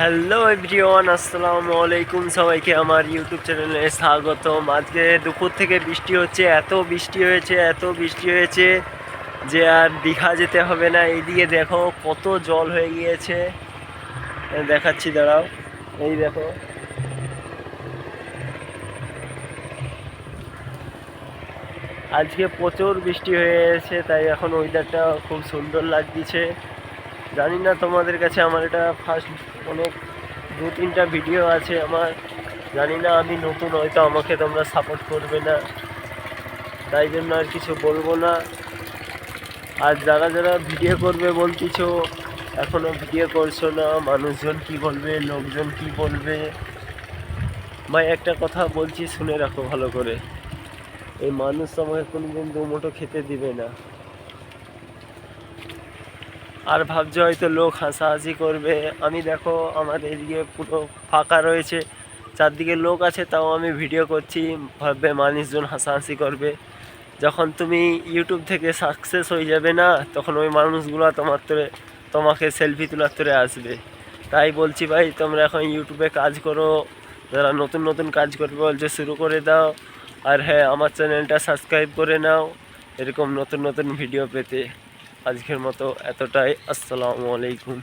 Hello everyone, আসসালামু আলাইকুম। সবাইকে আমার ইউটিউব চ্যানেলে স্বাগতম। আজকে দুপুর থেকে বৃষ্টি হচ্ছে, এত বৃষ্টি হয়েছে যে আর দীঘা যেতে হবে না। এইদিকে দেখো কত জল হয়ে গিয়েছে, দেখাচ্ছি দাঁড়াও। এই দেখো, আজকে প্রচুর বৃষ্টি হয়েছে, তাই এখন ওয়েদারটা খুব সুন্দর লাগছে। জানি না তোমাদের কাছে আমার এটা ফার্স্ট, অনেক দু তিনটা ভিডিও আছে আমার, জানি না আমি নতুন, হয়তো আমাকে তোমরা সাপোর্ট করবে না, তাই জন্য আর কিছু বলবো না। আর যারা যারা ভিডিও করবে বলতেছো, এখনও ভিডিও করছো না, মানুষজন কি বলবে, লোকজন কি বলবে। ভাই একটা কথা বলছি, শুনে রাখো ভালো করে। এই মানুষ তোমাকে কোনোদিন দু মুঠো খেতে দিবে না। আর ভাবছো হয়তো লোক হাসাহাসি করবে। আমি দেখো আমার এদিকে পুরো ফাঁকা রয়েছে, চারদিকে লোক আছে, তাও আমি ভিডিও করছি, ভাববে মানুষজন হাসাহাসি করবে। যখন তুমি ইউটিউব থেকে সাকসেস হয়ে যাবে না, তখন ওই মানুষগুলো তোমাকে সেলফি তোলার তোরে আসবে। তাই বলছি ভাই, তোমরা এখন ইউটিউবে কাজ করো, যারা নতুন নতুন কাজ করবে বলছে শুরু করে দাও। আর হ্যাঁ, আমার চ্যানেলটা সাবস্ক্রাইব করে নাও এরকম নতুন নতুন ভিডিও পেতে। আজকের মতো এতটাই। আসসালামু আলাইকুম।